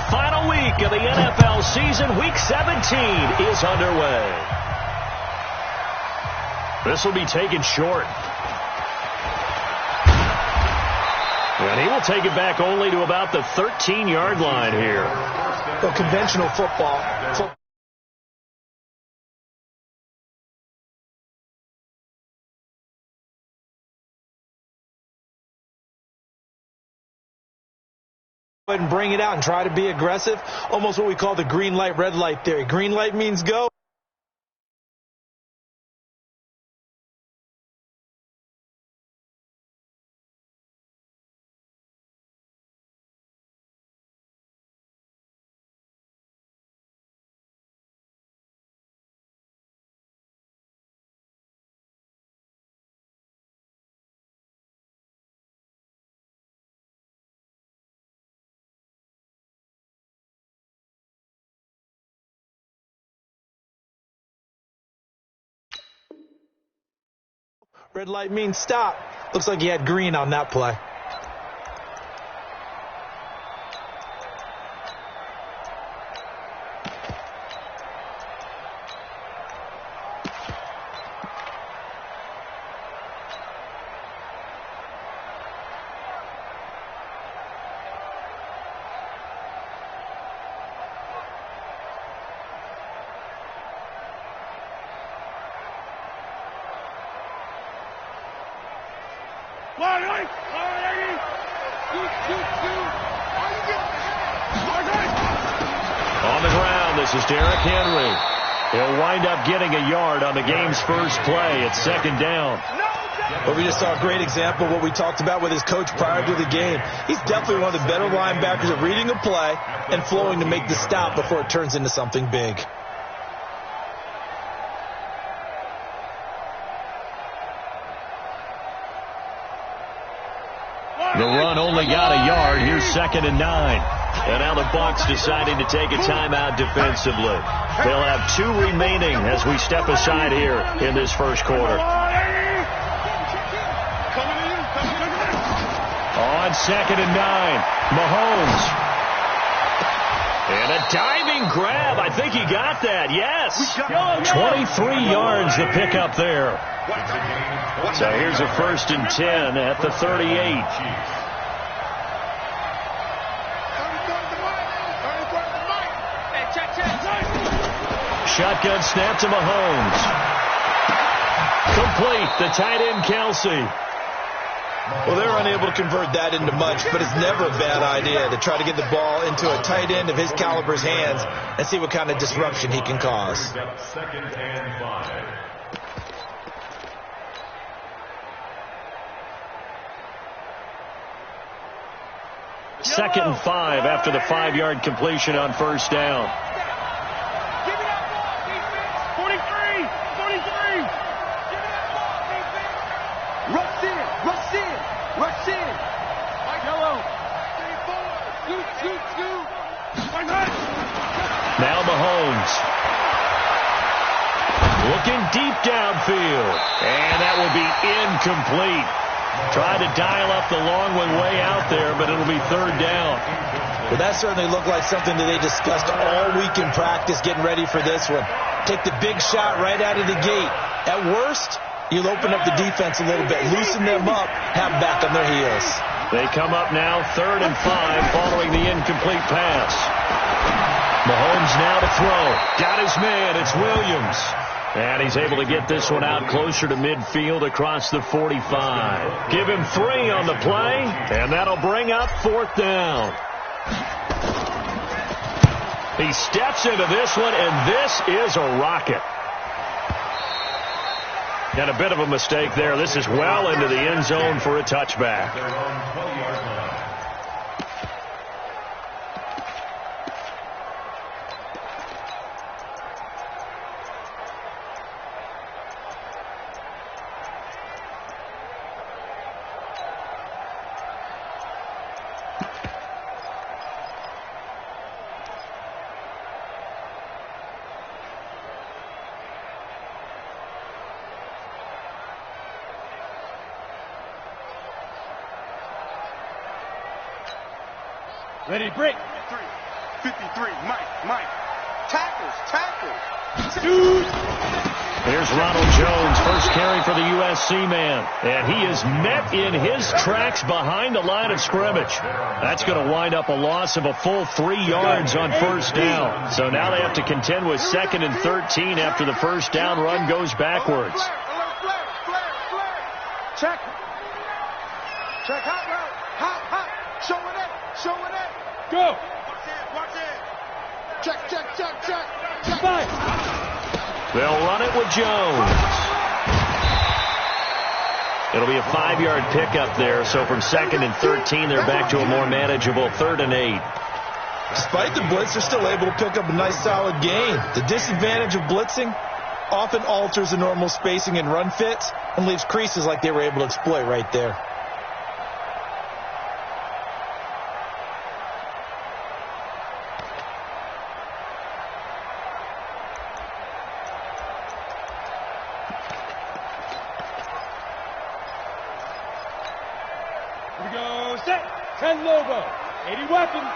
final week of the NFL season. Week 17 is underway. This will be taken short. And he will take it back only to about the 13-yard line here. Well, conventional football. And bring it out and try to be aggressive. Almost what we call the green light, red light theory. Green light means go. Red light means stop. Looks like he had green on that play. On the ground, this is Derrick Henry. He'll wind up getting a yard on the game's first play. It's second down. Well, we just saw a great example of what we talked about with his coach prior to the game. He's definitely one of the better linebackers at reading a play and flowing to make the stop before it turns into something big. The run only got a yard. Here's 2nd and 9. And now the Bucs deciding to take a timeout defensively. They'll have 2 remaining as we step aside here in this first quarter. On 2nd and 9, Mahomes. And a diving grab. I think he got that. Yes. 23 yards to pick up there. So here's a 1st and 10 at the 38. Shotgun snap to Mahomes. Complete. The tight end, Kelsey. Well, they're unable to convert that into much, but it's never a bad idea to try to get the ball into a tight end of his caliber's hands and see what kind of disruption he can cause. 2nd and 5. Second and 5 after the 5-yard completion on first down. Now Mahomes. Looking deep downfield. And that will be incomplete. Tried to dial up the long one way out there, but it'll be 3rd down. Well, that certainly looked like something that they discussed all week in practice getting ready for this one. Take the big shot right out of the gate. At worst, you'll open up the defense a little bit, loosen them up, have them back on their heels. They come up now 3rd and 5 following the incomplete pass. Mahomes now to throw. Got his man. It's Williams. And he's able to get this one out closer to midfield across the 45. Give him 3 on the play, and that'll bring up 4th down. He steps into this one, and this is a rocket. And a bit of a mistake there. This is well into the end zone for a touchback. Ready, break. 53, Mike. Tackles. Here's Ronald Jones, first carry for the USC man. And he is met in his tracks behind the line of scrimmage. That's going to wind up a loss of a full 3 yards on first down. So now they have to contend with 2nd and 13 after the first down run goes backwards. Flare. Check. Hot. Showing it. Go. Watch it. Check. Five. They'll run it with Jones. It'll be a 5-yard pickup there. So from 2nd and 13, they're back to a more manageable 3rd and 8. Despite the blitz, they're still able to pick up a nice, solid gain. The disadvantage of blitzing often alters the normal spacing and run fits and leaves creases like they were able to exploit right there. Set. 10 Lobo. 80 weapons.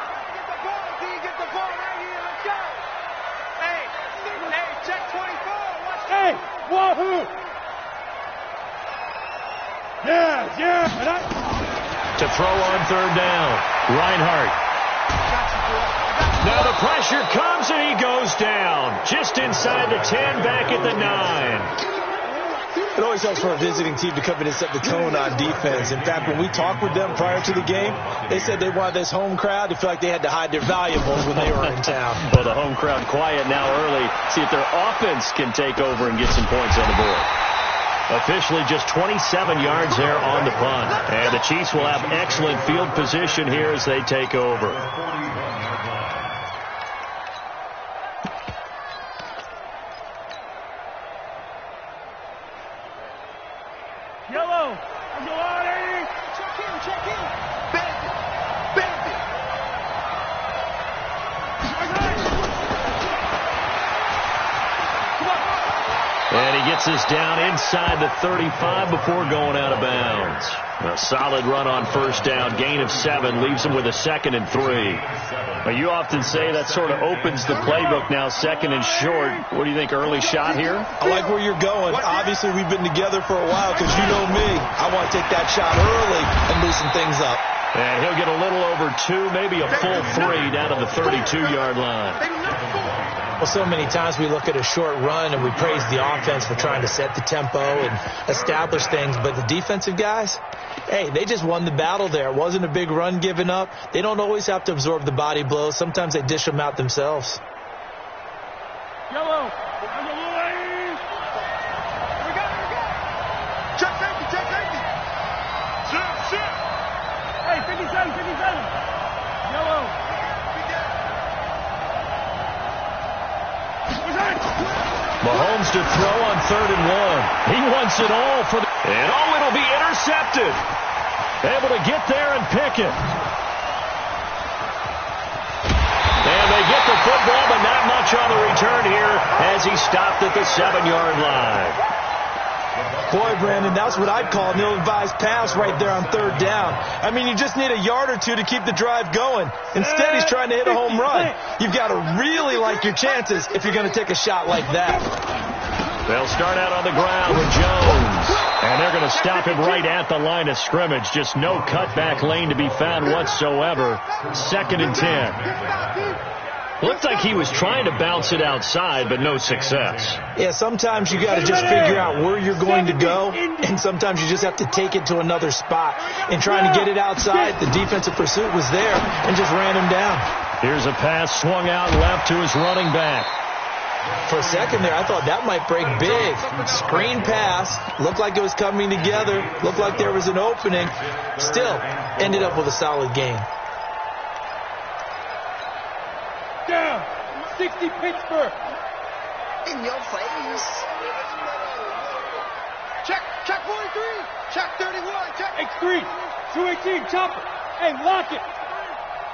Get the ball right here. Let's go. Hey, check 24. Watch Hey, wahoo. Yeah. To throw on 3rd down. Reinhardt. Now the pressure comes and he goes down. Just inside the 10, back at the 9. It always helps for a visiting team to come in and set the tone on defense. In fact, when we talked with them prior to the game, they said they wanted this home crowd to feel like they had to hide their valuables when they were in town. Well, the home crowd quiet now early. See if their offense can take over and get some points on the board. Officially just 27 yards there on the punt. And the Chiefs will have excellent field position here as they take over. Yellow. Check in. Bend it. And he gets us down inside the 35 before going out of bounds. A solid run on first down. Gain of 7 leaves him with a 2nd and 3. But you often say that sort of opens the playbook now, 2nd and short. What do you think, early shot here? I like where you're going. Obviously, we've been together for a while because you know me. I want to take that shot early and loosen things up. And he'll get a little over 2, maybe a full 3 down to the 32-yard line. Well, so many times we look at a short run and we praise the offense for trying to set the tempo and establish things. But the defensive guys, hey, they just won the battle there. It wasn't a big run given up. They don't always have to absorb the body blows. Sometimes they dish them out themselves. Yellow. We got it. Check safety. Sit. Hey, 57. Yellow. Mahomes to throw on 3rd and 1. He wants it all for the... And it'll be intercepted. Able to get there and pick it. And they get the football, but not much on the return here as he stopped at the 7-yard line. Boy, Brandon, that's what I'd call an ill-advised pass right there on 3rd down. I mean, you just need a yard or two to keep the drive going. Instead, he's trying to hit a home run. You've got to really like your chances if you're going to take a shot like that. They'll start out on the ground with Jones. And they're going to stop him right at the line of scrimmage. Just no cutback lane to be found whatsoever. 2nd and 10. Looked like he was trying to bounce it outside, but no success. Yeah, sometimes you got to just figure out where you're going to go, and sometimes you just have to take it to another spot. And trying to get it outside, the defensive pursuit was there and just ran him down. Here's a pass swung out left to his running back. For a second there, I thought that might break big. Screen pass, looked like it was coming together, looked like there was an opening. Still, ended up with a solid gain. Down. 60 Pittsburgh. In your face. Check 43. Check 31. Check X3. 218. Chopper. Hey, lock it.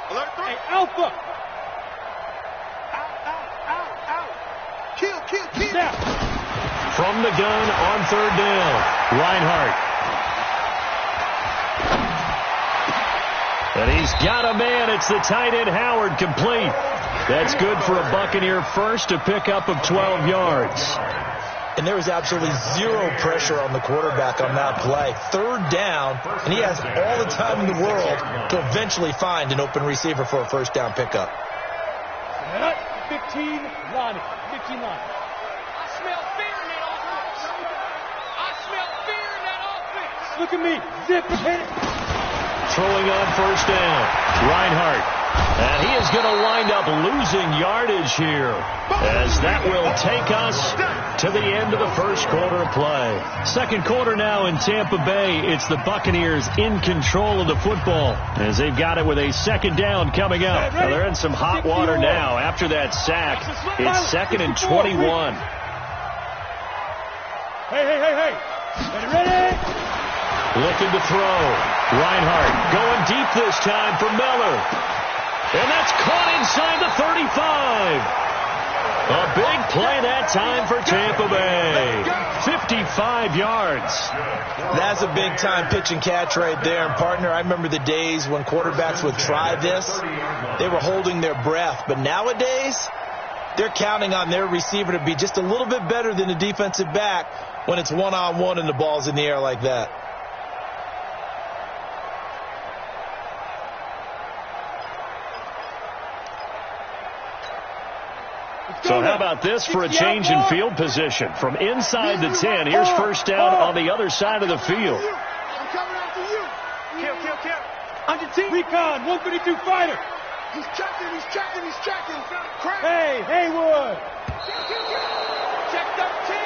Alert 3. Hey, Alpha. Out. Kill. Snap. From the gun on 3rd down. Reinhardt. And he's got a man. It's the tight end Howard, complete. That's good for a Buccaneer first, a pickup of 12 yards. And there was absolutely zero pressure on the quarterback on that play. Third down, and he has all the time in the world to eventually find an open receiver for a first down pickup. 15 Lonnie. 15 Lonnie. I smell fear in that offense. I smell fear in that offense. Look at me. Zip it. Throwing on first down. Reinhardt. And he is going to wind up losing yardage here, as that will take us to the end of the first quarter of play. Second quarter now in Tampa Bay. It's the Buccaneers in control of the football, as they've got it with a second down coming up. Now they're in some hot water now after that sack. It's 2nd and 21. Hey. Ready? Looking to throw. Reinhardt going deep this time for Miller. And that's caught inside the 35. A big play that time for Tampa Bay. 55 yards. That's a big-time pitch and catch right there. And, partner, I remember the days when quarterbacks would try this. They were holding their breath. But nowadays, they're counting on their receiver to be just a little bit better than the defensive back when it's one-on-one and the ball's in the air like that. So how about this for a change in field position? From inside the 10, here's first down on the other side of the field. I'm coming after you. Kill. On your team. Recon, 132 fighter. He's checking. Crack. Hey, Haywood. Check 13.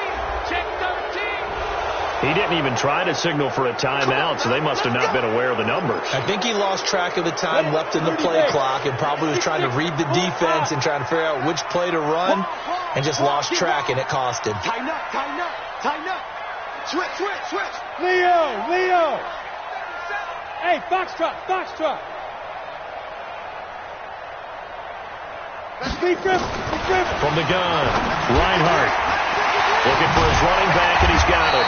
He didn't even try to signal for a timeout, so they must have not been aware of the numbers. I think he lost track of the time left in the play clock and probably was trying to read the defense and trying to figure out which play to run and just lost track, and it cost him. Tighten up. Switch. Leo. Hey, Foxtrot. Speed grip. From the gun, Reinhardt looking for his running back, and he's got it.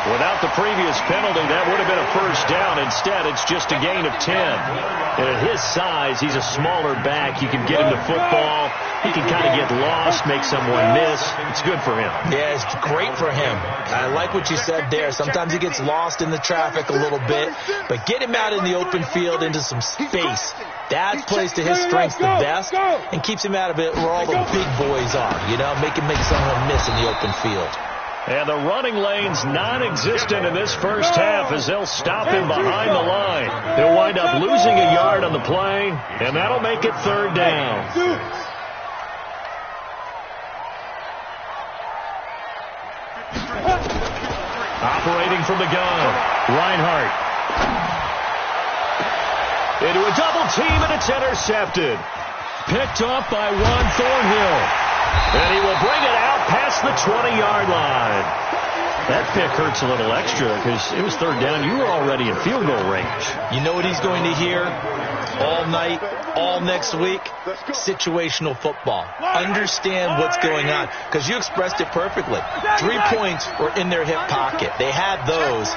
Without the previous penalty, that would have been a first down. Instead, it's just a gain of 10. And at his size, he's a smaller back. You can get him to football. He can kind of get lost, make someone miss. It's good for him. Yeah, it's great for him. I like what you said there. Sometimes he gets lost in the traffic a little bit, but get him out in the open field into some space. That plays to his strengths the best and keeps him out of it where all the big boys are, make someone miss in the open field. And the running lane's non-existent in this first half as they'll stop him behind the line. They'll wind up losing a yard on the play, and that'll make it third down. Operating from the gun, Reinhardt. Into a double team, and it's intercepted. Picked off by Juan Thornhill. And he will bring it out past the 20-yard line. That pick hurts a little extra because it was third down. You were already in field goal range. You know what he's going to hear all night, all next week? Situational football. Understand what's going on, because you expressed it perfectly. 3 points were in their hip pocket. They had those.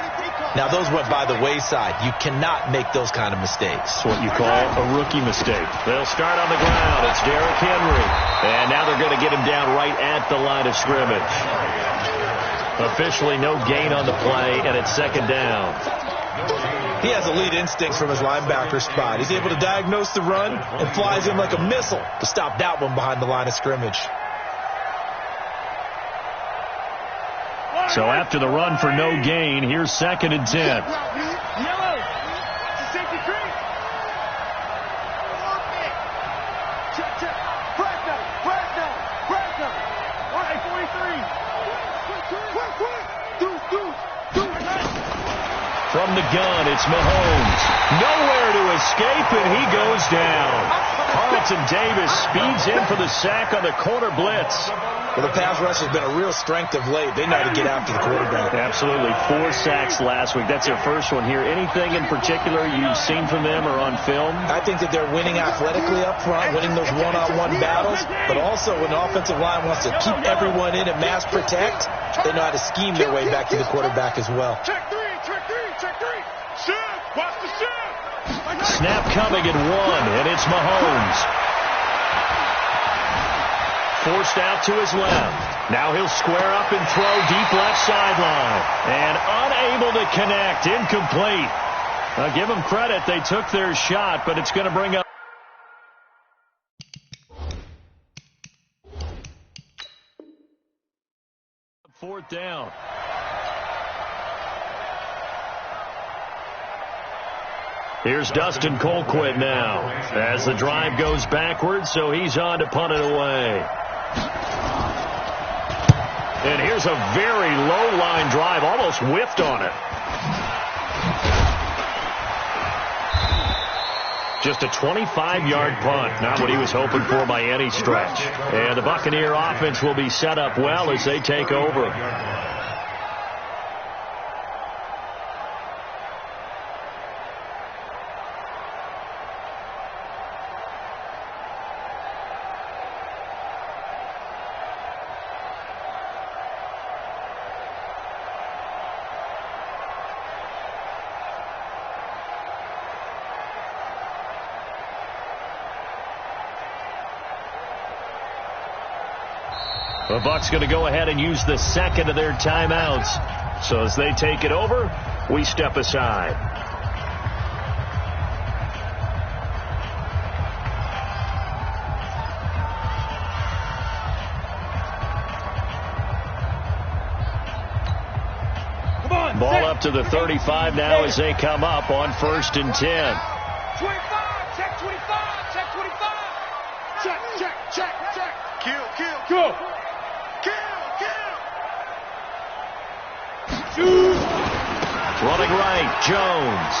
Now, those went by the wayside. You cannot make those kind of mistakes. It's what you call a rookie mistake. They'll start on the ground. It's Derrick Henry. And now they're going to get him down right at the line of scrimmage. Officially no gain on the play, and it's second down. He has elite instincts from his linebacker spot. He's able to diagnose the run and flies in like a missile to stop that one behind the line of scrimmage. So after the run for no gain, here's 2nd and 10. Yellow. Safety green. Check. Fresno. All right, 43. From the gun, it's Mahomes. Nowhere to escape, and he goes down. Carlton Davis speeds in for the sack on the corner blitz. Well, the pass rush has been a real strength of late. They know how to get after the quarterback. Absolutely. 4 sacks last week. That's their first one here. Anything in particular you've seen from them or on film? I think that they're winning athletically up front, winning those one-on-one battles, but also when the offensive line wants to keep everyone in and mass protect, they know how to scheme their way back to the quarterback as well. Check three. Shift. Watch the shift. Snap coming at 1, and it's Mahomes. Forced out to his left. Now he'll square up and throw deep left sideline. And unable to connect. Incomplete. Give them credit. They took their shot, but it's going to bring up 4th down. Here's Dustin Colquitt now as the drive goes backwards, so he's on to punt it away. And here's a very low line drive, almost whiffed on it. Just a 25-yard punt, not what he was hoping for by any stretch. And the Buccaneer offense will be set up well as they take over. The Bucs going to go ahead and use the second of their timeouts. So as they take it over, we step aside. Come on, ball up to the 35 now as they come up on 1st and 10. 25, check 25, check 25. Check. Go. Running right, Jones.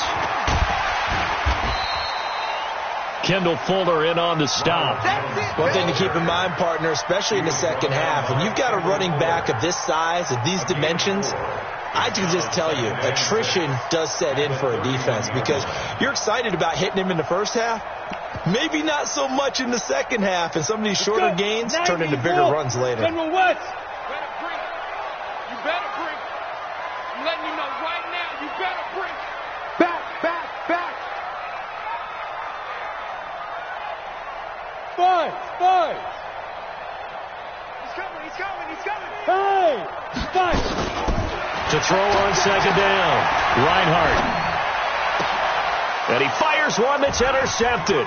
Kendall Fuller in on the stop. One thing to keep in mind, partner, especially in the second half, when you've got a running back of this size, of these dimensions, I can just tell you, attrition does set in for a defense because you're excited about hitting him in the first half. Maybe not so much in the second half, and some of these shorter gains turn into bigger runs later. General West. You better bring. I'm letting you know right now, you better bring. Back. Five. He's coming. Hey, fight. To throw on second down, Reinhardt. And he fires one that's intercepted.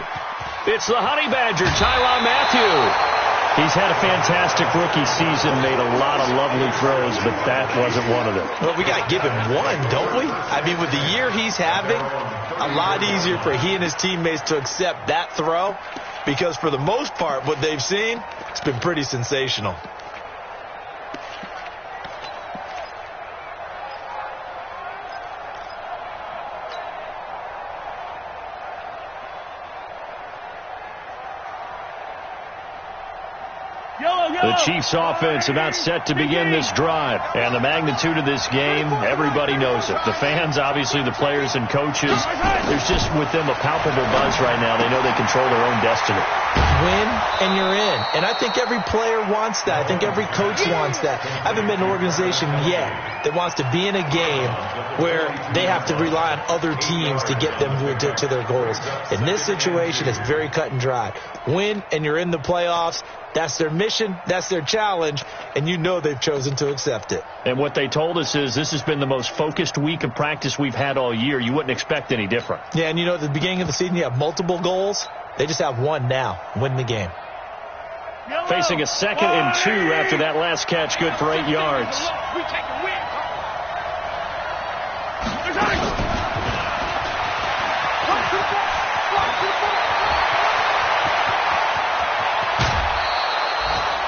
It's the Honey Badger, Tyrann Mathieu. He's had a fantastic rookie season, made a lot of lovely throws, but that wasn't one of them. Well, we got to give him one, don't we? I mean, with the year he's having, a lot easier for he and his teammates to accept that throw because for the most part, what they've seen, it's been pretty sensational. The Chiefs offense about set to begin this drive. And the magnitude of this game, everybody knows it. The fans, obviously the players and coaches, there's just with them a palpable buzz right now. They know they control their own destiny. Win and you're in. And I think every player wants that. I think every coach wants that. I haven't been in an organization yet that wants to be in a game where they have to rely on other teams to get them to their goals. In this situation, it's very cut and dry. Win and you're in the playoffs. That's their mission, that's their challenge, and you know they've chosen to accept it. And what they told us is this has been the most focused week of practice we've had all year. You wouldn't expect any different. Yeah, and you know at the beginning of the season you have multiple goals. They just have one now, win the game. Facing a 2nd and 2 after that last catch, good for 8 yards. We take a win.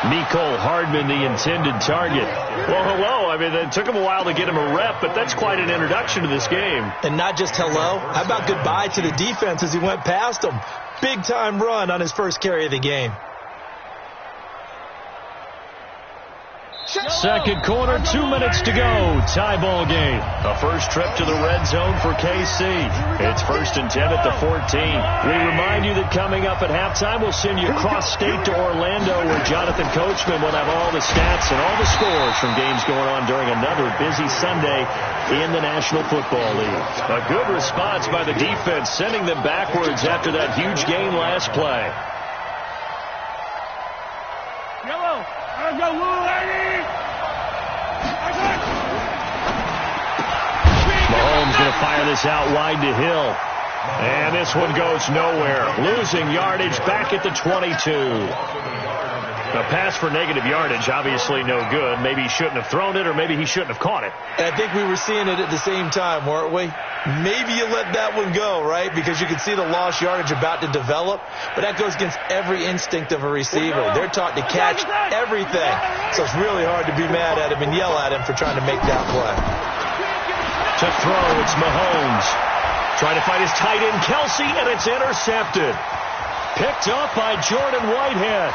Mecole Hardman, the intended target. Well, hello. I mean, it took him a while to get him a rep, but that's quite an introduction to this game. And not just hello. How about goodbye to the defense as he went past him? Big-time run on his first carry of the game. Second quarter, 2 minutes to go. Tie ball game. A first trip to the red zone for KC. It's 1st and 10 at the 14. We remind you that coming up at halftime, we'll send you cross-state to Orlando where Jonathan Coachman will have all the stats and all the scores from games going on during another busy Sunday in the National Football League. A good response by the defense, sending them backwards after that huge gain last play. Mahomes going to fire this out wide to Hill. And this one goes nowhere. Losing yardage back at the 22. A pass for negative yardage, obviously no good. Maybe he shouldn't have thrown it, or maybe he shouldn't have caught it. And I think we were seeing it at the same time, weren't we? Maybe you let that one go, right? Because you can see the lost yardage about to develop. But that goes against every instinct of a receiver. They're taught to catch everything. So it's really hard to be mad at him and yell at him for trying to make that play. To throw, it's Mahomes. Trying to find his tight end, Kelsey, and it's intercepted. Picked up by Jordan Whitehead.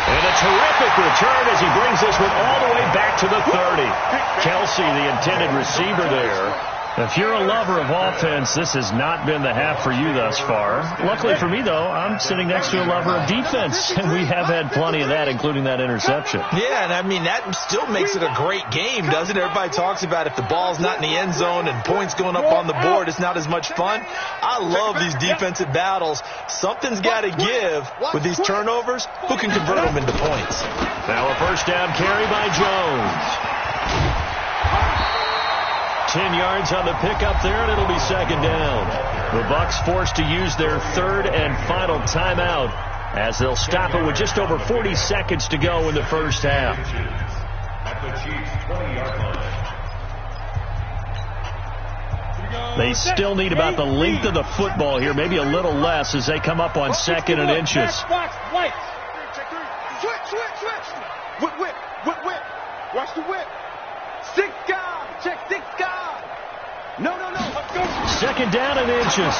And a terrific return as he brings this one all the way back to the 30. Kelsey, the intended receiver there. If you're a lover of offense, this has not been the half for you thus far. Luckily for me, though, I'm sitting next to a lover of defense, and we have had plenty of that, including that interception. Yeah, and I mean, that still makes it a great game, doesn't it? Everybody talks about if the ball's not in the end zone and points going up on the board, it's not as much fun. I love these defensive battles. Something's got to give with these turnovers. Who can convert them into points? Now a first down carry by Jones. 10 yards on the pickup there, and it'll be second down. The Bucs forced to use their third and final timeout as they'll stop it with just over 40 seconds to go in the first half. At the Chiefs' 20-yard line. They still need about the length of the football here, maybe a little less as they come up on second and inches. Switch. Whip. Watch the whip. 6 guard. Check 6 guard. No. Let's go. Second down and inches.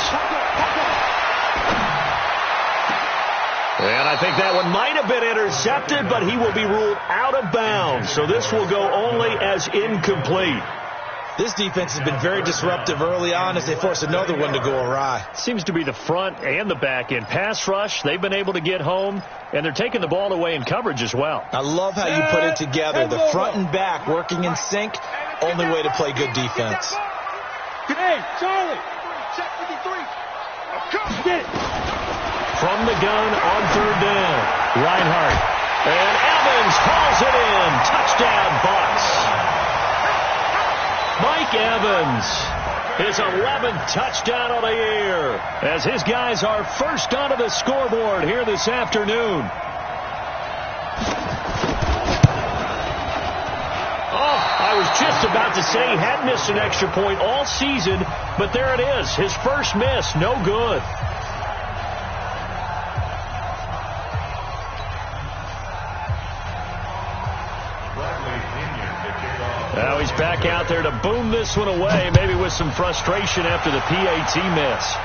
And I think that one might have been intercepted, but he will be ruled out of bounds. So this will go only as incomplete. This defense has been very disruptive early on as they force another one to go awry. Seems to be the front and the back end. Pass rush, they've been able to get home, and they're taking the ball away in coverage as well. I love how you put it together. The front and back working in sync, only way to play good defense. Hey, Charlie. Check 53. Get it. From the gun on third down, Reinhardt. And Evans calls it in. Touchdown, Bucs. Mike Evans, his 11th touchdown of the year, as his guys are first onto the scoreboard here this afternoon. I was just about to say he had missed an extra point all season, but there it is, his first miss, no good. Now he's back out there to boom this one away, maybe with some frustration after the PAT miss.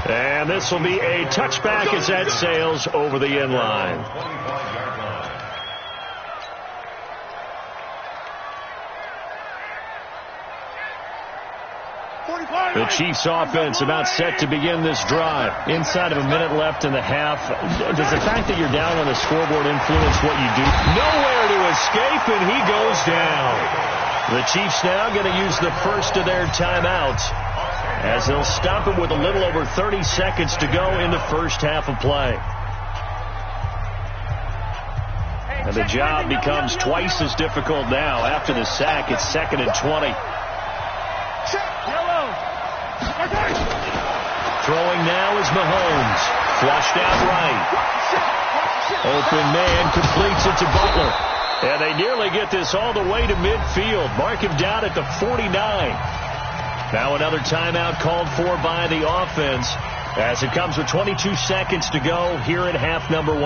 And this will be a touchback as that sails over the end line. The Chiefs offense about set to begin this drive. Inside of a minute left in the half. Does the fact that you're down on the scoreboard influence what you do? Nowhere to escape, and he goes down. The Chiefs now going to use the first of their timeouts as they'll stop it with a little over 30 seconds to go in the first half of play. And the job becomes twice as difficult now. After the sack, it's 2nd and 20. Throwing now is Mahomes. Flushed out right. Open man completes it to Butler. And they nearly get this all the way to midfield. Mark him down at the 49. Now another timeout called for by the offense as it comes with 22 seconds to go here at half number 1.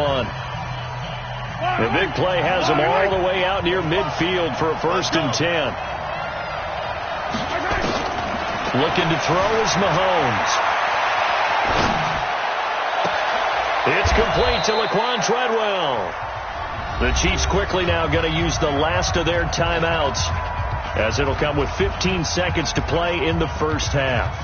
The big play has them all the way out near midfield for a 1st and 10. Looking to throw is Mahomes. It's complete to Laquan Treadwell. The Chiefs quickly now going to use the last of their timeouts as it'll come with 15 seconds to play in the first half.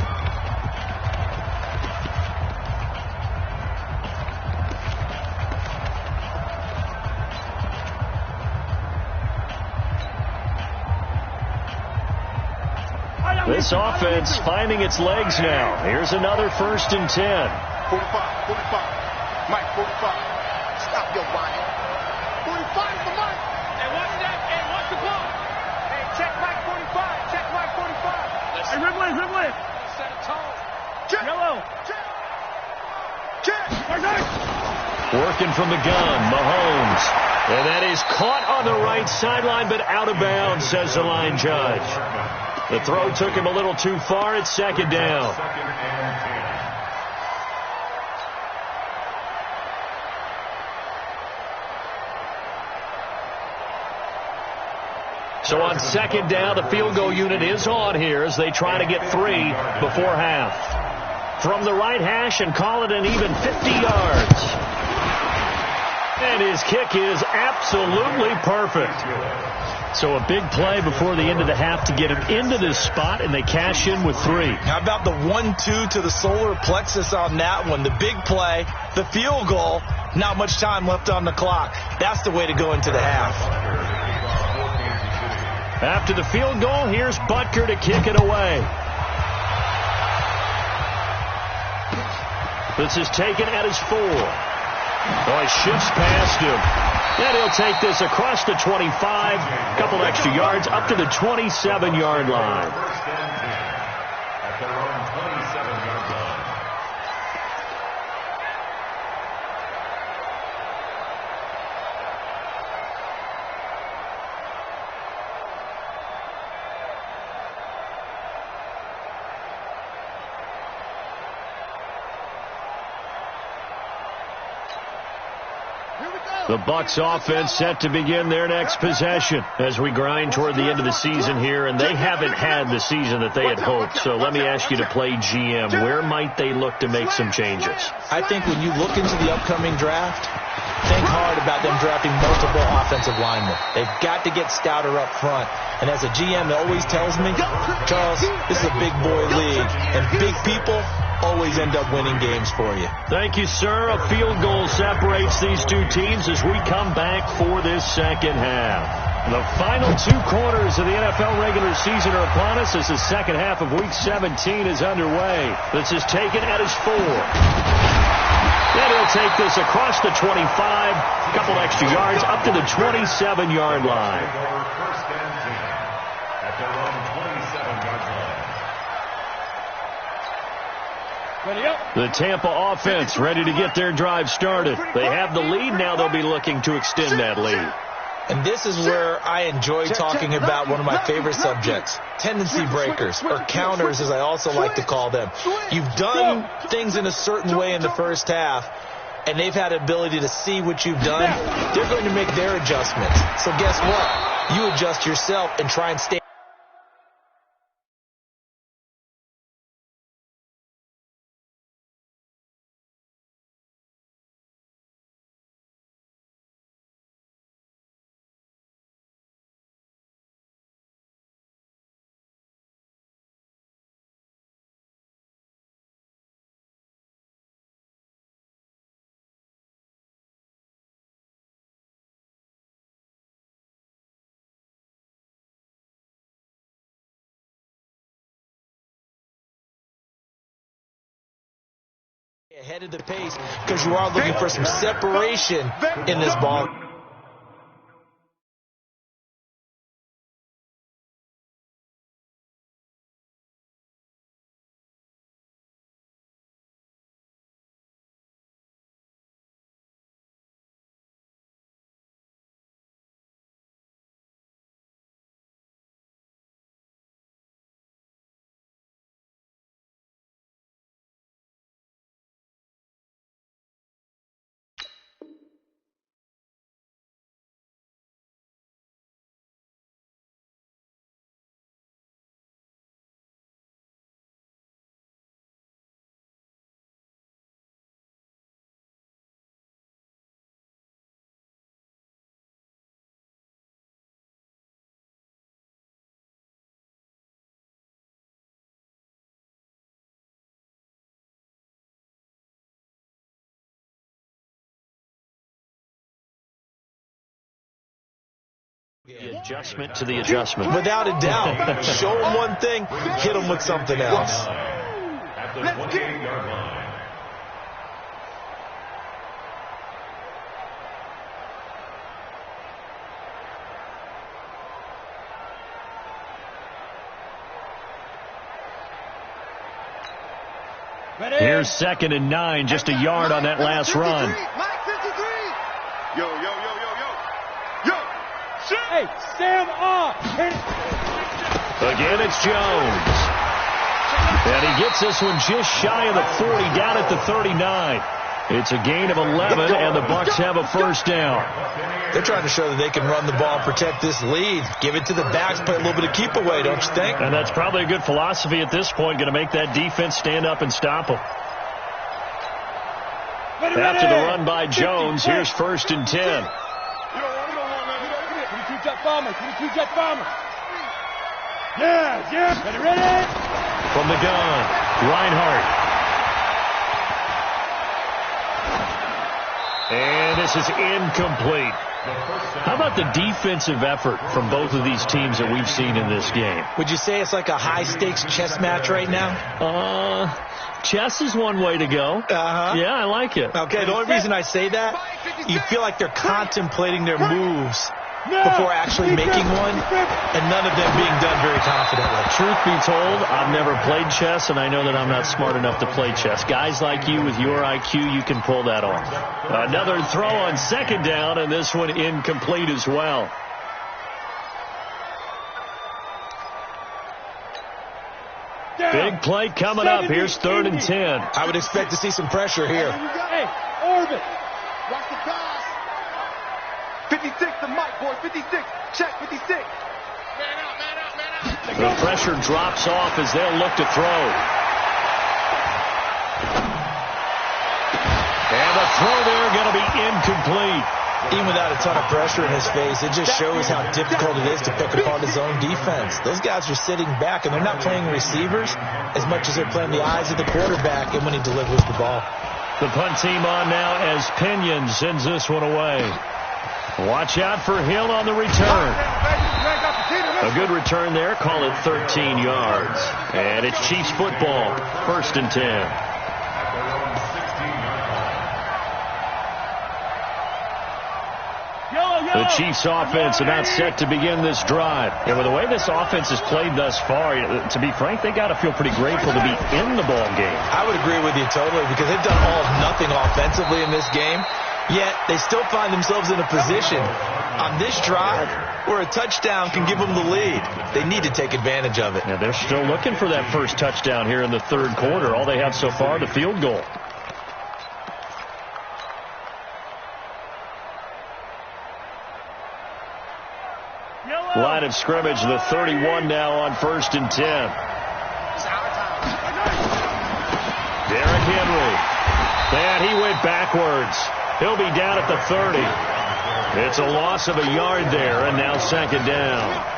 This offense finding its legs now. Here's another 1st and 10. 45. Mike, 45. Stop your whining. 45 for Mike. Hey, watch that. Hey, watch the ball. Hey, check Mike 45. Check Mike 45. Hey, Ridley. Set a tone. Yellow. Check. Working from the gun, Mahomes. And that is caught on the right sideline, but out of bounds, says the line judge. The throw took him a little too far. It's second down. So on second down, the field goal unit is on here as they try to get 3 before half. From the right hash and call it an even 50 yards. And his kick is absolutely perfect. So a big play before the end of the half to get him into this spot, and they cash in with 3. How about the 1-2 to the solar plexus on that one? The big play, the field goal, not much time left on the clock. That's the way to go into the half. After the field goal, here's Butker to kick it away. This is taken at his 4. Oh, he shifts past him. And he'll take this across the 25, a couple extra yards, up to the 27-yard line. At their own 27-yard line. The Bucs offense set to begin their next possession as we grind toward the end of the season here, and they haven't had the season that they had hoped. So let me ask you to play GM. Where might they look to make some changes? I think when you look into the upcoming draft, think hard about them drafting multiple offensive linemen. They've got to get stouter up front. And as a GM, it always tells me, Charles, this is a big boy league, and big people always end up winning games for you. Thank you, sir. A field goal separates these two teams as we come back for this second half. The final 2 quarters of the NFL regular season are upon us as the second half of Week 17 is underway. This is taken at his 4. Then he'll take this across the 25, a couple extra yards, up to the 27-yard line. First and 10 at their own 27-yard line. The Tampa offense ready to get their drive started. They have the lead. Now they'll be looking to extend that lead. And this is where I enjoy talking about one of my favorite subjects, tendency breakers, or counters as I also like to call them. You've done things in a certain way in the first half, and they've had the ability to see what you've done. They're going to make their adjustments. So guess what? You adjust yourself and try and stay. Ahead of the pace because you are looking for some separation in this ball. The adjustment to the adjustment. Without a doubt. Show them one thing, hit them with something else. At the 28-yard line. Here's 2nd and 9, just a yard on that last run. Yo. Hey, stand up. Again, it's Jones. And he gets this one just shy of the 40, down at the 39. It's a gain of 11, and the Bucs have a first down. They're trying to show that they can run the ball, protect this lead. Give it to the backs, play a little bit of keep away, don't you think? And that's probably a good philosophy at this point, going to make that defense stand up and stop them. After the run by Jones, here's 1st and 10. 22 jet bomber. Yeah. Ready? From the gun, Reinhardt. And this is incomplete. How about the defensive effort from both of these teams that we've seen in this game? Would you say it's like a high-stakes chess match right now? Chess is one way to go. Yeah, I like it. Okay, the only reason I say that, you feel like they're contemplating their moves before actually making one, and none of them being done very confidently. Truth be told, I've never played chess, and I know that I'm not smart enough to play chess. Guys like you with your IQ, you can pull that off. Another throw on 2nd down, and this one incomplete as well. Big play coming up. Here's 3rd and 10. I would expect to see some pressure here. Hey, Orbit. Watch the pass. 56 to Mike, boys. 56. Check 56. Man out. The pressure drops off as they'll look to throw. And the throw there going to be incomplete. Even without a ton of pressure in his face, it just shows how difficult it is to pick apart his own defense. Those guys are sitting back, and they're not playing receivers as much as they're playing the eyes of the quarterback and when he delivers the ball. The punt team on now as Pinion sends this one away. Watch out for Hill on the return. A good return there. Call it 13 yards. And it's Chiefs football. 1st and 10. The Chiefs offense about set to begin this drive. And with the way this offense has played thus far, to be frank, they got to feel pretty grateful to be in the ball game. I would agree with you totally, because they've done all of nothing offensively in this game. Yet they still find themselves in a position on this drive where a touchdown can give them the lead. They need to take advantage of it. Yeah, they're still looking for that first touchdown here in the 3rd quarter. All they have so far, the field goal. Line of scrimmage, the 31 now on 1st and 10. Derrick Henry. And he went backwards. He'll be down at the 30. It's a loss of a yard there, and now 2nd down.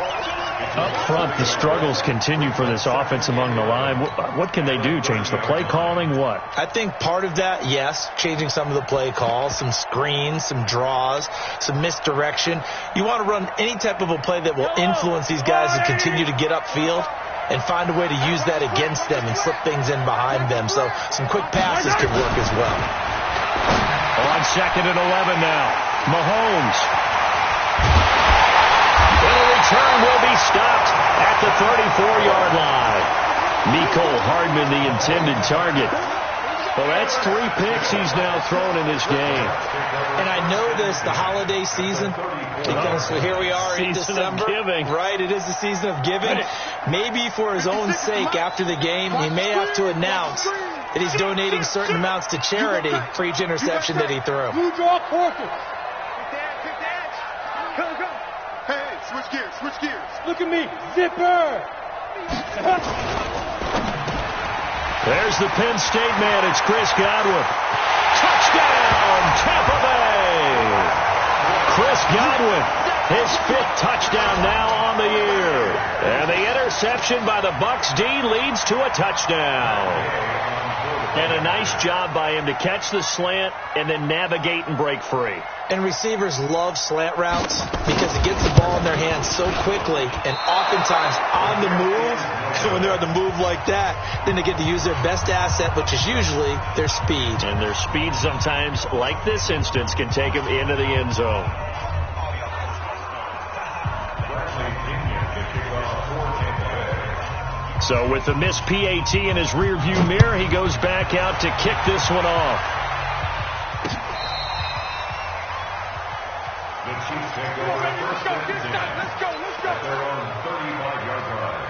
Up front, the struggles continue for this offense among the line. What can they do? Change the play calling? What? I think part of that, yes, changing some of the play calls, some screens, some draws, some misdirection. You want to run any type of a play that will influence these guys to continue to get upfield and find a way to use that against them and slip things in behind them. So some quick passes could work as well. On 2nd and 11 now. Mahomes. And the return will be stopped at the 34-yard line. Mecole Hardman, the intended target. Well, that's 3 picks he's now thrown in this game. And I know this, the holiday season, because here we are in December. Of giving. Right, it is the season of giving. Maybe for his own sake after the game, he may have to announce that he's donating certain amounts to charity for each interception that he threw. You draw quarters. Hey, switch gears. Look at me, zipper. There's the Penn State man. It's Chris Godwin. Touchdown, Tampa Bay. Chris Godwin, his 5th touchdown now on the year. And the interception by the Bucs D leads to a touchdown. And a nice job by him to catch the slant and then navigate and break free. And receivers love slant routes because it gets the ball in their hands so quickly, and oftentimes on the move. When they're on the move like that, then they get to use their best asset, which is usually their speed. And their speed sometimes, like this instance, can take them into the end zone. So with the missed PAT in his rearview mirror, he goes back out to kick this one off. The Chiefs take over first and 10. Let's go. At their own 35-yard line.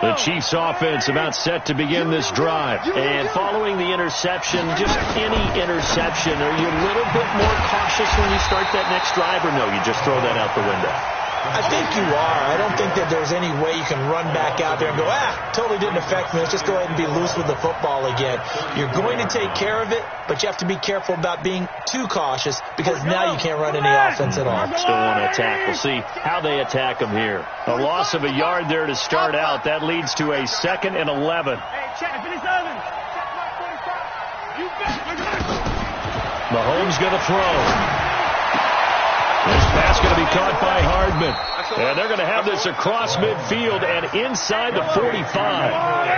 The Chiefs offense about set to begin this drive. And following the interception, just any interception, are you a little bit more cautious when you start that next drive, or no, you just throw that out the window? I think you are. I don't think that there's any way you can run back out there and go, totally didn't affect me. Let's just go ahead and be loose with the football again. You're going to take care of it, but you have to be careful about being too cautious because now you can't run any offense at all. Still want to attack. We'll see how they attack them here. A loss of a yard there to start out. That leads to a 2nd and 11. Mahomes going to throw. This pass going to be caught by Hardman. And they're going to have this across midfield and inside the 45.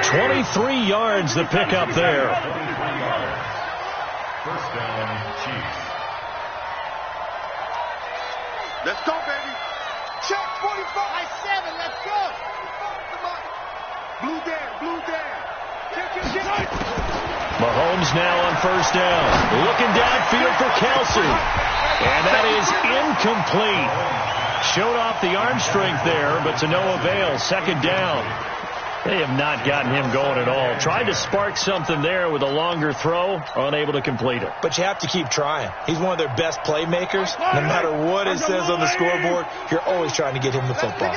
23 yards to pick up there. First down, Chiefs. Let's go, baby. Check 45. 7. Let's go. Blue down. Check. Mahomes now on first down. Looking downfield for Kelsey. And that is incomplete. Showed off the arm strength there, but to no avail. 2nd down. They have not gotten him going at all. Tried to spark something there with a longer throw, unable to complete it. But you have to keep trying. He's one of their best playmakers. No matter what it says on the scoreboard, you're always trying to get him the football.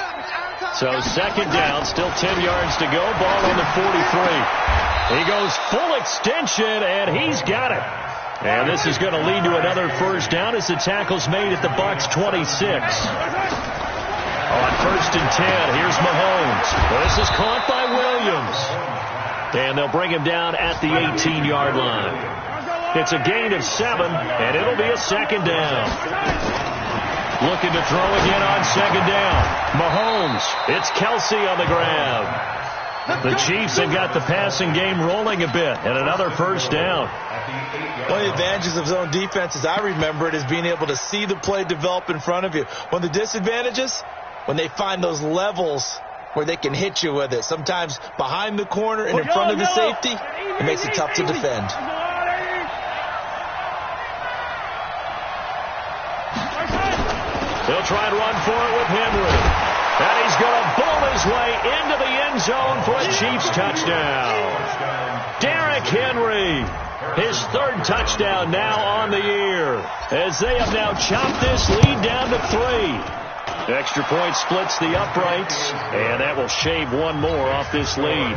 So 2nd down, still 10 yards to go. Ball on the 43. He goes full extension, and he's got it. And this is going to lead to another first down as the tackle's made at the Bucs 26. On 1st and 10, here's Mahomes. This is caught by Williams. And they'll bring him down at the 18-yard line. It's a gain of 7, and it'll be a 2nd down. Looking to throw again on 2nd down. Mahomes. It's Kelsey on the grab. The Chiefs have got the passing game rolling a bit, and another first down. One of the advantages of zone defense, as I remember it, is being able to see the play develop in front of you. One of the disadvantages, when they find those levels where they can hit you with it, sometimes behind the corner and in front of the safety, it makes it tough to defend. They'll try and run for it with Henry. And he's going to bowl his way into the end zone for a Chiefs touchdown. Derrick Henry, his 3rd touchdown now on the year, as they have now chopped this lead down to 3. Extra point splits the uprights, and that will shave one more off this lead.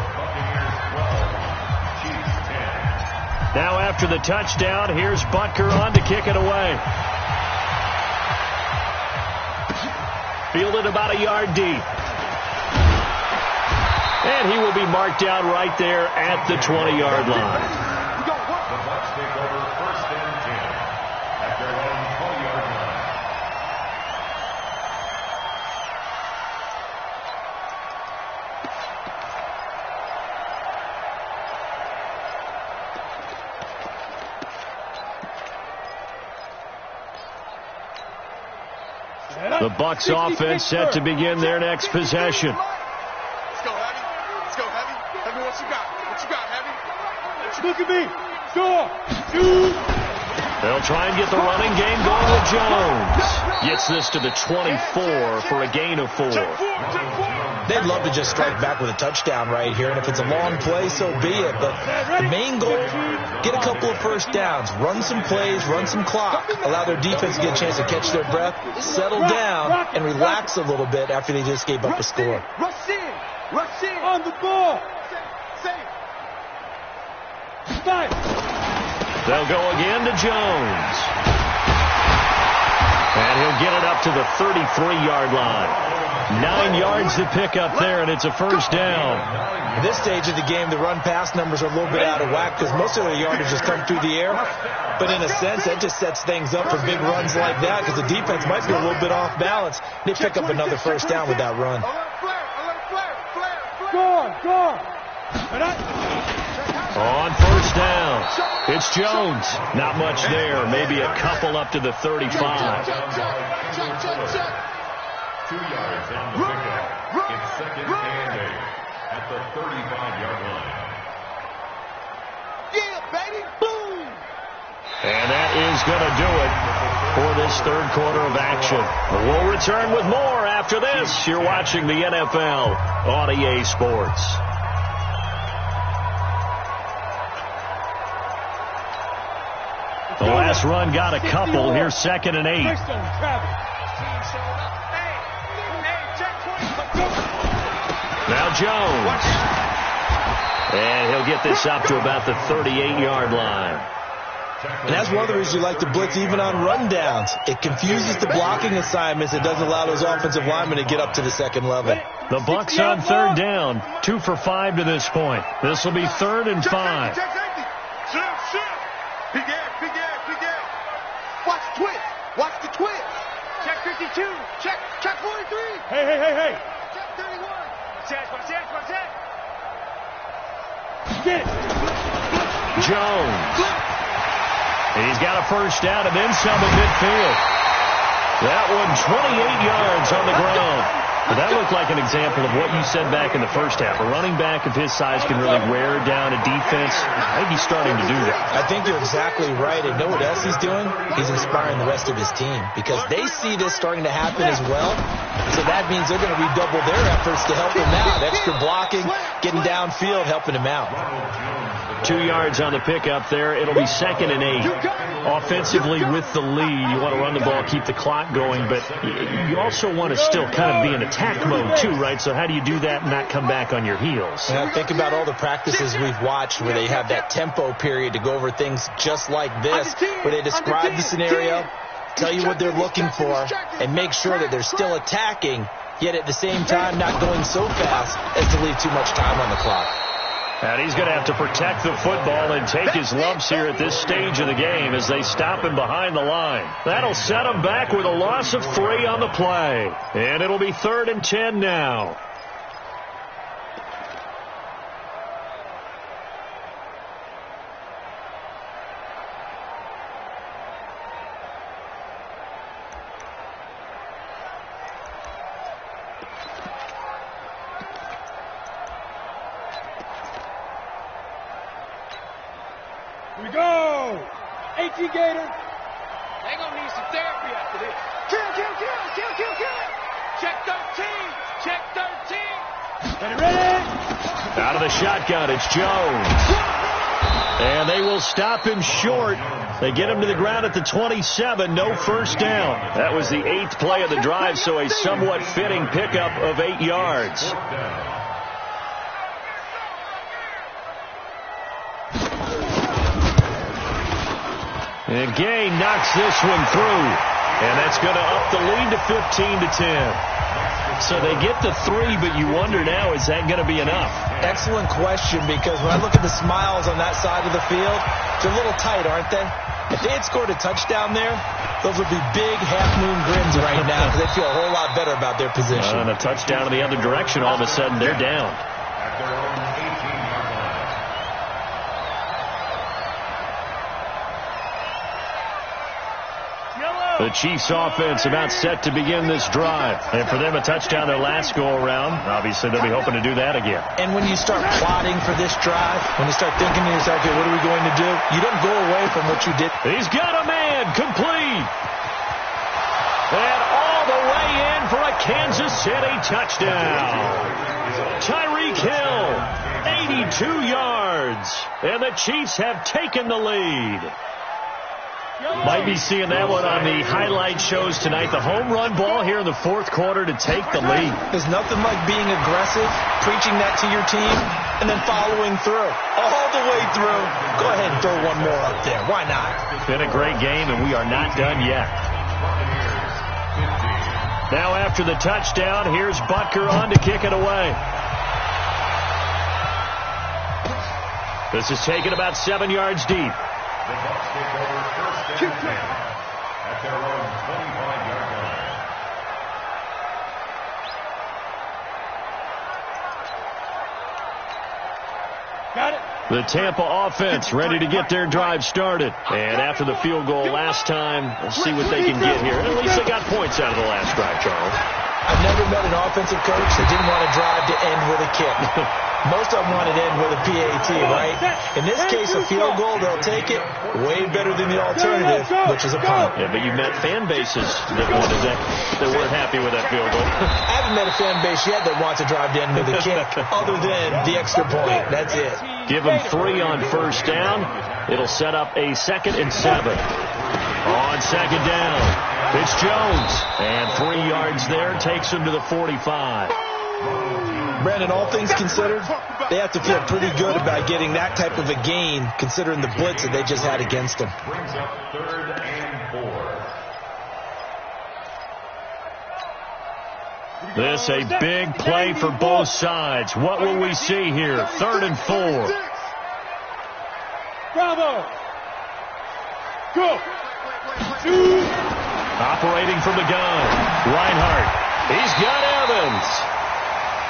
Now after the touchdown, here's Butker on to kick it away. Fielded about a yard deep. And he will be marked down right there at the 20-yard line. The Bucs take over 1st and 10 at their own 20-yard line. The Bucs offense set to begin their next possession. Let's go, Heavy. Heavy, what you got, Heavy? Look at me. Go. Shoot. They'll try and get the running game going with Jones. Gets this to the 24 for a gain of 4. They'd love to just strike back with a touchdown right here, and if it's a long play, so be it. But the main goal, get a couple of first downs, run some plays, run some clock, allow their defense to get a chance to catch their breath, settle down, and relax a little bit after they just gave up a score. Rush in. On the ball. Safe. Fight. They'll go again to Jones. And he'll get it up to the 33-yard line. 9 yards to pick up there, and it's a first down. At this stage of the game, the run-pass numbers are a little bit out of whack because most of their yardage has come through the air. But in a sense, that just sets things up for big runs like that because the defense might be a little bit off balance. They pick up another first down with that run. Go on. And On first down, it's Jones. Not much there. Maybe a couple up to the 35. 2 yards on the pickup. It's second and 8 at the 35-yard line. Yeah, baby. Boom. And that is going to do it for this third quarter of action. We'll return with more after this. You're watching the NFL on EA Sports. The last run got a couple. Here's second and 8. Now Jones. And he'll get this up to about the 38-yard line. And that's one of the reasons you like to blitz even on rundowns. It confuses the blocking assignments. It doesn't allow those offensive linemen to get up to the second level. The Bucs on third down. 2 for 5 to this point. This will be 3rd and 5. Watch the twist. Watch the twist. Check 52. Check 43. Hey. Check 31. Check. Get it. Jones. He's got a first down and then some in midfield. That one 28 yards on the ground. But that looked like an example of what you said back in the first half. A running back of his size can really wear down a defense. I think he's starting to do that. I think you're exactly right. And know what else he's doing? He's inspiring the rest of his team because they see this starting to happen as well. So that means they're going to redouble their efforts to help him out. Extra blocking, getting downfield, helping him out. 2 yards on the pickup there. It'll be 2nd and 8. Offensively with the lead, you want to run the ball, keep the clock going, but you also want to still kind of be in attack mode too, right? So how do you do that and not come back on your heels? Yeah, think about all the practices we've watched where they have that tempo period to go over things just like this, where they describe the scenario, tell you what they're looking for, and make sure that they're still attacking, yet at the same time not going so fast as to leave too much time on the clock. And he's going to have to protect the football and take his lumps here at this stage of the game as they stop him behind the line. That'll set him back with a loss of 3 on the play. And it'll be 3rd and 10 now. Here we go. 18 Gator. They gonna need some therapy after this. Kill. Check 13. Check 13. Ready. Out of the shotgun, it's Jones. And they will stop him short. They get him to the ground at the 27. No first down. That was the 8th play of the drive, so a somewhat fitting pickup of 8 yards. And Gay knocks this one through. And that's going to up the lead to 15 to 10. So they get the 3, but you wonder now, is that going to be enough? Excellent question, because when I look at the smiles on that side of the field, they're a little tight, aren't they? If they had scored a touchdown there, those would be big half-moon grins right now because they feel a whole lot better about their position. And a touchdown in the other direction, all of a sudden they're down. At their own 18-yard line. The Chiefs offense about set to begin this drive. And for them, a touchdown their last go-around. Obviously, they'll be hoping to do that again. And when you start plotting for this drive, when you start thinking to yourself, okay, what are we going to do? You don't go away from what you did. He's got a man complete. And all the way in for a Kansas City touchdown. Tyreek Hill, 82 yards. And the Chiefs have taken the lead. Might be seeing that one on the highlight shows tonight. The home run ball here in the 4th quarter to take the lead. There's nothing like being aggressive, preaching that to your team, and then following through. All the way through. Go ahead and throw one more up there. Why not? Been a great game, and we are not done yet. Now after the touchdown, here's Butker on to kick it away. This is taken about 7 yards deep. The Bucs take over 1st and 10 at their own 25-yard line. Got it. The Tampa offense ready to get their drive started. And after the field goal last time, we'll see what they can get here. And at least they got points out of the last drive, Charles. I've never met an offensive coach that didn't want to drive to end with a kick. Most of them want to end with a PAT, right? In this case, a field goal, they'll take it. Way better than the alternative, which is a punt. Yeah, but you've met fan bases that wanted that weren't happy with that field goal. I haven't met a fan base yet that wants to drive to end with a kick, other than the extra point. That's it. Give them 3 on first down. It'll set up a 2nd and 7. On second down, it's Jones. And 3 yards there takes him to the 45. Brandon, all things considered, they have to feel pretty good about getting that type of a gain, considering the blitz that they just had against them. Brings up 3rd and 4. This a big play for both sides. What will we see here? 3rd and 4. Bravo. Go. Operating from the gun. Reinhardt. He's got Evans.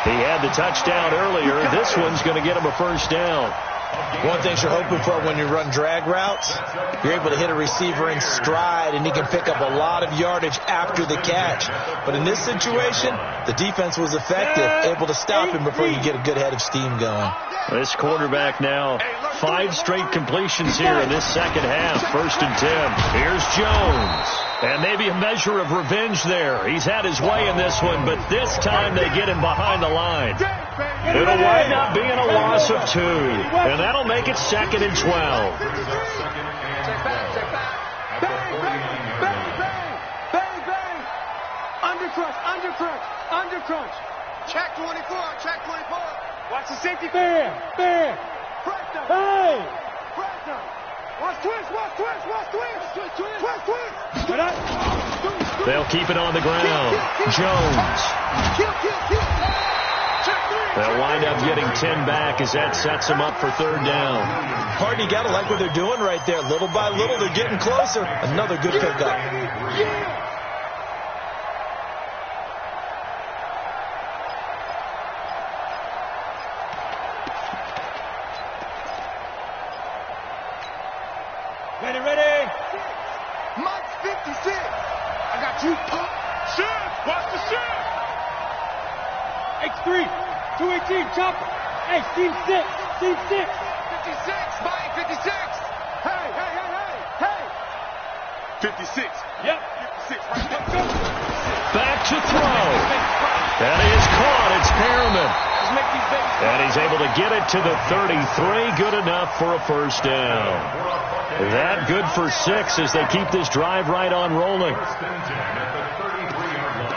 He had the touchdown earlier. This one's going to get him a first down. One thing you're hoping for when you run drag routes, you're able to hit a receiver in stride, and he can pick up a lot of yardage after the catch. But in this situation, the defense was effective, able to stop him before you get a good head of steam going. This quarterback now, 5 straight completions here in this second half. 1st and 10. Here's Jones. And maybe a measure of revenge there. He's had his way in this one, but this time they get him behind the line. It'll wind up being a loss of 2. And that'll make it 2nd and 12. Bang, bang, bang. Under crunch. Check 24, check 24. Watch the safety. Bam. Bam. Hey. Watch twist. They'll keep it on the ground. Jones. They'll wind up getting 10 back as that sets them up for 3rd down. Harden, you got to like what they're doing right there. Little by little, they're getting closer. Another good pickup. Ready. Mike's 56. I got you. Shift. Watch the shift. X3. 218. Chopper. Hey, team 6. 56. Mike 56. Hey. 56. Yep. 56. Right there. Back to throw. And he is caught. It's Perriman. Just make these babies. And he's able to get it to the 33. Good enough for a first down. That good for 6 as they keep this drive right on rolling. 1st and 10 at the 33-yard line.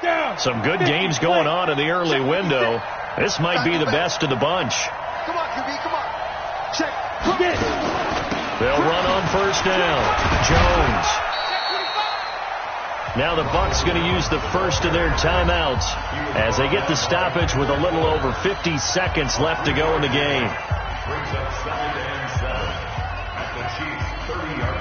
Down. Some good games going on in the early window. This might be the best of the bunch. Come on, QB, come on. Check. Get it. They'll run on first down. Jones. Now the Bucs going to use the first of their timeouts as they get the stoppage with a little over 50 seconds left to go in the game. Brings up 2nd and 7 at the Chiefs' 30-yard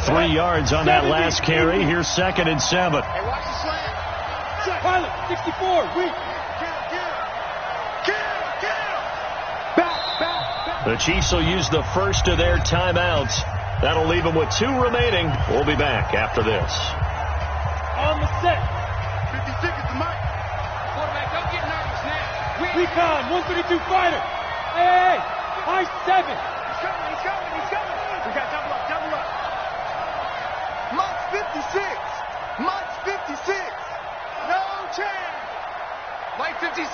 line. 3 yards on that last carry. Here's 2nd and 7. Hey, watch the slant. Pilot, 64. Weak. The Chiefs will use the first of their timeouts. That'll leave them with 2 remaining. We'll be back after this. On the set. 56 is the mic. Quarterback, don't get nervous now. Recon, 132 fighter. Hey. High 7. He's coming. We got double up. Mike's 56. No chance. Mike 56.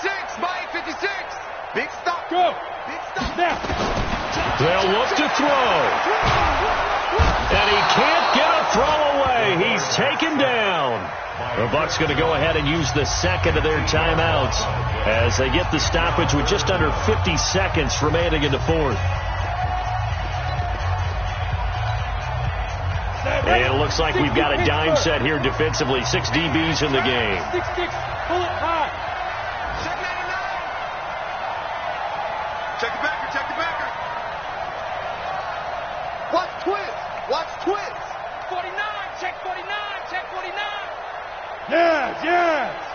Big stop. Go. Big stop. Snap. They'll look to throw. And he can't get a throw away. He's taken down. The Bucs going to go ahead and use the second of their timeouts as they get the stoppage with just under 50 seconds remaining in the 4th. And it looks like we've got a dime set here defensively. 6 DBs in the game. 6-6. Pull it high. twist. Watch twist. 49, check 49, check 49. Yes.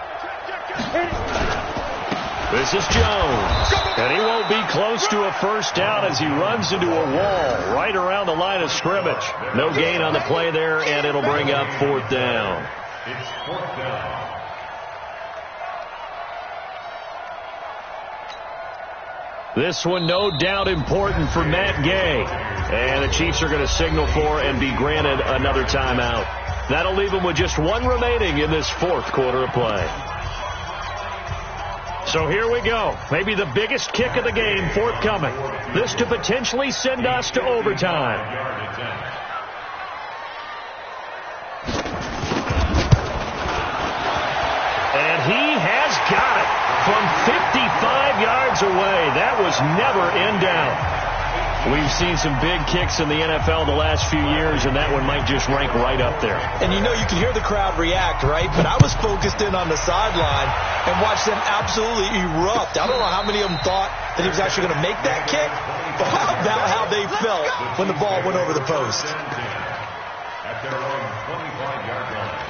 This is Jones, and he won't be close to a first down as he runs into a wall right around the line of scrimmage. No gain on the play there, and it'll bring up fourth down. It's fourth down. This one no doubt important for Matt Gay. And the Chiefs are going to signal for and be granted another timeout. That'll leave them with just one remaining in this fourth quarter of play. So here we go. Maybe the biggest kick of the game forthcoming. This to potentially send us to overtime. And he has got it from 55 yards away. That was never in doubt. We've seen some big kicks in the NFL the last few years, and that one might just rank right up there. And you know, you can hear the crowd react, right? But I was focused in on the sideline and watched them absolutely erupt. I don't know how many of them thought that he was actually going to make that kick, but how about how they felt when the ball went over the post. At their own 25-yard line.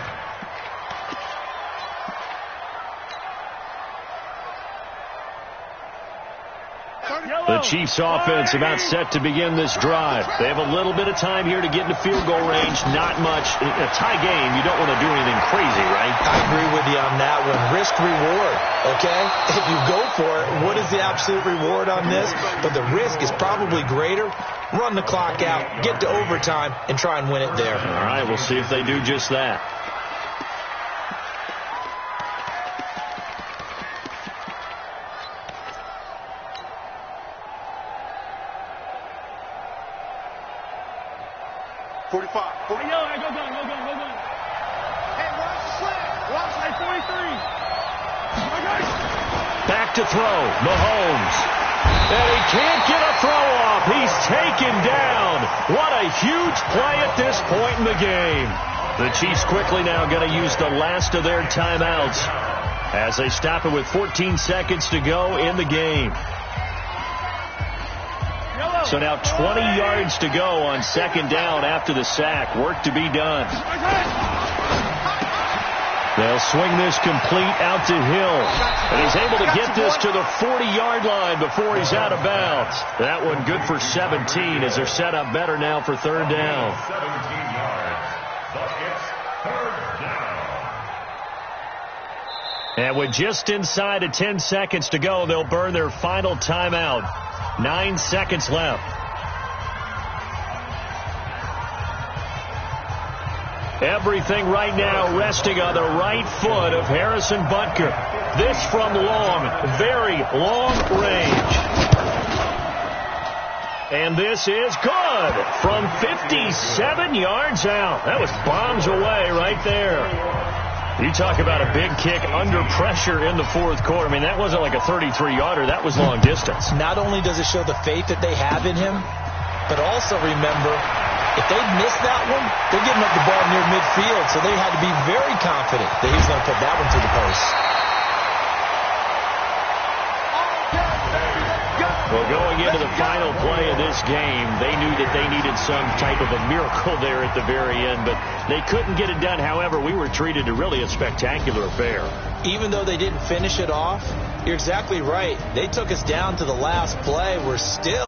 The Chiefs offense about set to begin this drive. They have a little bit of time here to get into field goal range. Not much. In a tie game, you don't want to do anything crazy, right? I agree with you on that one. Risk reward, okay? If you go for it, what is the absolute reward on this? But the risk is probably greater. Run the clock out, get to overtime, and try and win it there. All right, we'll see if they do just that. Back to throw, Mahomes. And he can't get a throw off. He's taken down. What a huge play at this point in the game. The Chiefs quickly now going to use the last of their timeouts as they stop it with 14 seconds to go in the game. So now 20 yards to go on second down after the sack. Work to be done. They'll swing this complete out to Hill. And he's able to get this to the 40-yard line before he's out of bounds. That one good for 17 as they're set up better now for third down. 17 yards. But it's third down. And with just inside of 10 seconds to go, they'll burn their final timeout. 9 seconds left. Everything right now resting on the right foot of Harrison Butker. This from long, very long range. And this is good from 57 yards out. That was bombs away right there. You talk about a big kick under pressure in the fourth quarter. I mean, that wasn't like a 33-yarder. That was long distance. Not only does it show the faith that they have in him, but also remember, if they miss that one, they're giving up the ball near midfield, so they had to be very confident that he was going to put that one to the post. Well, going into the final play of this game, they knew that they needed some type of a miracle there at the very end, but they couldn't get it done. However, we were treated to really a spectacular affair. Even though they didn't finish it off, you're exactly right. They took us down to the last play. We're still